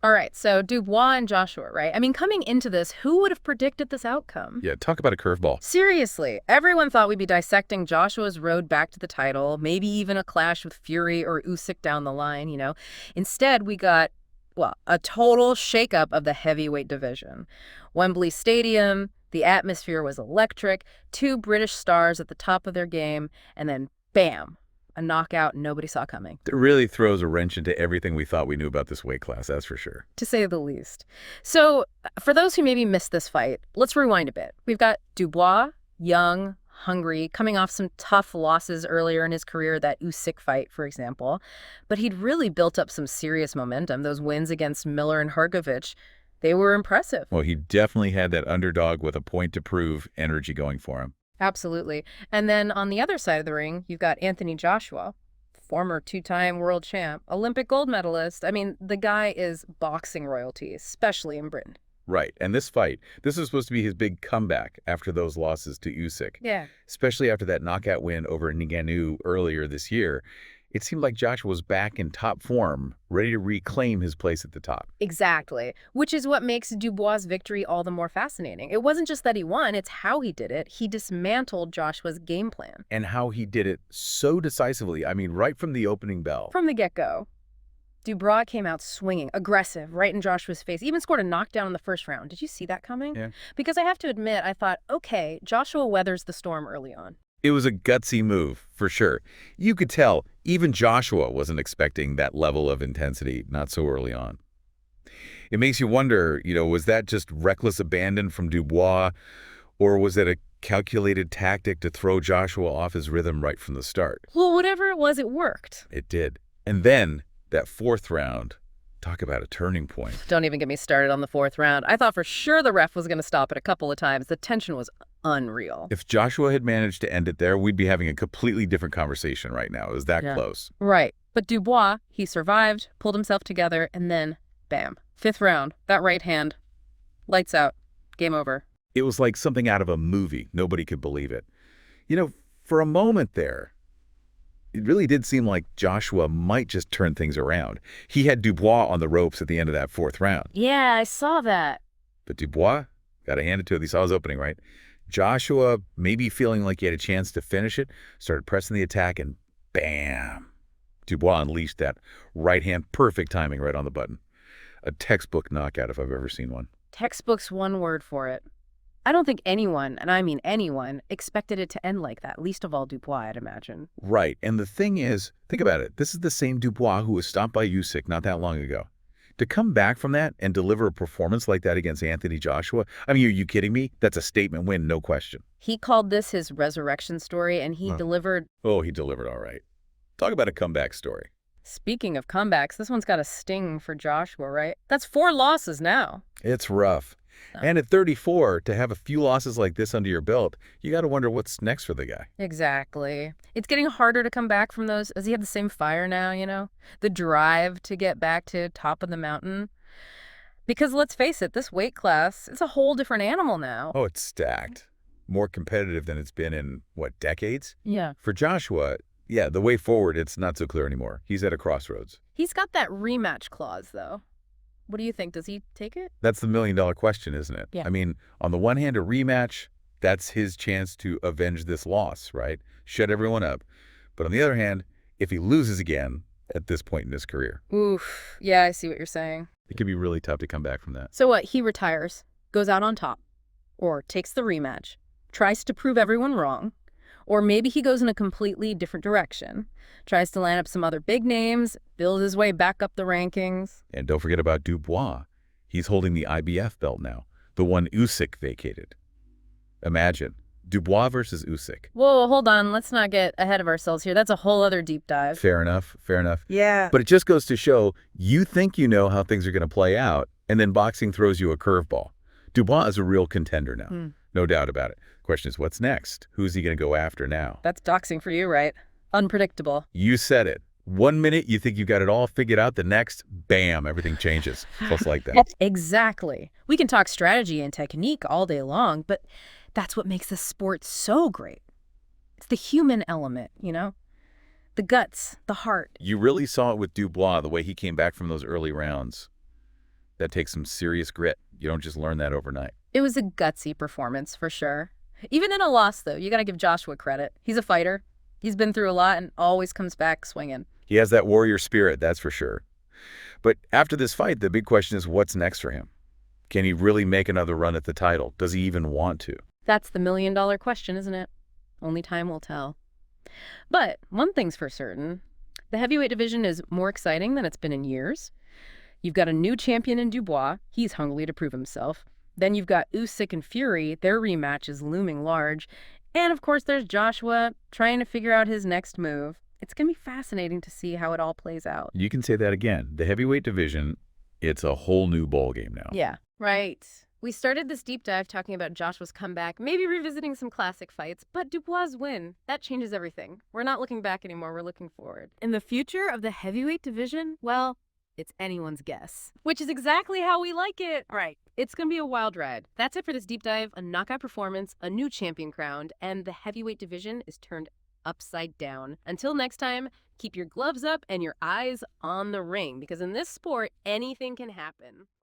All right, so Dubois and Joshua, right? I mean, coming into this, who would have predicted this outcome? Yeah, talk about a curveball. Seriously, everyone thought we'd be dissecting Joshua's road back to the title, maybe even a clash with Fury or Usyk down the line. Instead, we got, well, a total shakeup of the heavyweight division. Wembley Stadium, the atmosphere was electric, two British stars at the top of their game, and then bam, a knockout nobody saw coming, It really throws a wrench into everything we thought we knew about this weight class, that's for sure. to say the least. So, for those who maybe missed this fight, let's rewind a bit. We've got Dubois, young, hungry, coming off some tough losses earlier in his career, that Usyk fight, for example. But he'd really built up some serious momentum. Those wins against Miller and Hrgovic, they were impressive. Well, he definitely had that underdog with a point to prove energy going for him. Absolutely. And then on the other side of the ring, you've got Anthony Joshua, former two-time world champ, Olympic gold medalist. I mean, the guy is boxing royalty, especially in Britain. Right, and this fight, this was supposed to be his big comeback after those losses to Usyk, Yeah. especially after that knockout win over Ngannou earlier this year. It seemed like Joshua was back in top form, ready to reclaim his place at the top. Exactly, which is what makes Dubois' victory all the more fascinating. It wasn't just that he won, it's how he did it. He dismantled Joshua's game plan And how he did it so decisively, I mean, right from the opening bell. from the get-go. Dubois came out swinging, aggressive, right in Joshua's face, even scored a knockdown in the first round. Did you see that coming? Yeah. Because I have to admit, I thought, okay, Joshua weathers the storm early on. It was a gutsy move, for sure. You could tell even Joshua wasn't expecting that level of intensity, not so early on. It makes you wonder, was that just reckless abandon from Dubois, or was it a calculated tactic to throw Joshua off his rhythm right from the start? Well, whatever it was, it worked. It did. And then, that fourth round, talk about a turning point. Don't even get me started on the fourth round. I thought for sure the ref was going to stop it a couple of times. The tension was unreal. If Joshua had managed to end it there, we'd be having a completely different conversation right now. It was that Yeah. close. Right. But Dubois, he survived, pulled himself together, and then, bam, fifth round, that right hand, lights out, game over. It was like something out of a movie. Nobody could believe it. For a moment there, it really did seem like Joshua might just turn things around. He had Dubois on the ropes at the end of that fourth round. Yeah, I saw that. But Dubois, got to hand it to him. He saw his opening, right? Joshua, maybe feeling like he had a chance to finish it, started pressing the attack, and bam! Dubois unleashed that right hand, perfect timing right on the button. A textbook knockout if I've ever seen one. Textbook's one word for it. I don't think anyone, and I mean anyone, expected it to end like that, least of all Dubois, I'd imagine. Right, and the thing is, think about it. This is the same Dubois who was stopped by Usyk not that long ago. To come back from that and deliver a performance like that against Anthony Joshua, I mean, are you kidding me? That's a statement win, no question. He called this his resurrection story, and he Huh. delivered. Oh, he delivered all right. Talk about a comeback story. Speaking of comebacks, this one's got a sting for Joshua, right? That's 4 losses now. It's rough. Oh. And at 34, to have a few losses like this under your belt, you got to wonder what's next for the guy. Exactly. It's getting harder to come back from those. Does he have the same fire now? The drive to get back to top of the mountain? Because let's face it, this weight class, it's a whole different animal now. Oh, it's stacked. More competitive than it's been in, what, decades? Yeah. For Joshua, yeah, the way forward, it's not so clear anymore. He's at a crossroads. He's got that rematch clause, though. What do you think? Does he take it? That's the million-dollar question, isn't it? Yeah. I mean, on the one hand, a rematch, that's his chance to avenge this loss, right? Shut everyone up. But on the other hand, if he loses again at this point in his career, Oof. Yeah, I see what you're saying. it could be really tough to come back from that. So what? He retires, goes out on top, or takes the rematch, tries to prove everyone wrong, or maybe he goes in a completely different direction, tries to land up some other big names, build his way back up the rankings. And don't forget about Dubois. He's holding the IBF belt now, the one Usyk vacated. Imagine, Dubois versus Usyk. Whoa, hold on. Let's not get ahead of ourselves here. That's a whole other deep dive. Fair enough, fair enough. Yeah. But it just goes to show, you think you know how things are going to play out, and then boxing throws you a curveball. Dubois is a real contender now, no doubt about it. Question is, what's next? Who's he going to go after now? That's doxing for you, right? Unpredictable. You said it. 1 minute, you think you got it all figured out. The next, bam, everything changes. Just like that. Exactly. We can talk strategy and technique all day long, but that's what makes this sport so great. It's the human element, The guts, the heart. You really saw it with Dubois, the way he came back from those early rounds. That takes some serious grit. You don't just learn that overnight. It was a gutsy performance, for sure. Even in a loss, though, you gotta give Joshua credit. He's a fighter. He's been through a lot and always comes back swinging. He has that warrior spirit, that's for sure. But after this fight, the big question is what's next for him? Can he really make another run at the title? Does he even want to? That's the million-dollar question, isn't it? Only time will tell. But one thing's for certain. The heavyweight division is more exciting than it's been in years. You've got a new champion in Dubois. He's hungry to prove himself. Then you've got Usyk and Fury. Their rematch is looming large. And of course, there's Joshua trying to figure out his next move. It's going to be fascinating to see how it all plays out. You can say that again. The heavyweight division, it's a whole new ballgame now. Yeah. Right. We started this deep dive talking about Joshua's comeback, maybe revisiting some classic fights, but Dubois' win, that changes everything. We're not looking back anymore, we're looking forward. And the future of the heavyweight division, well, it's anyone's guess. Which is exactly how we like it. Right. It's going to be a wild ride. That's it for this deep dive, a knockout performance, a new champion crowned, and the heavyweight division is turned upside down. Until next time, keep your gloves up and your eyes on the ring, because in this sport, anything can happen.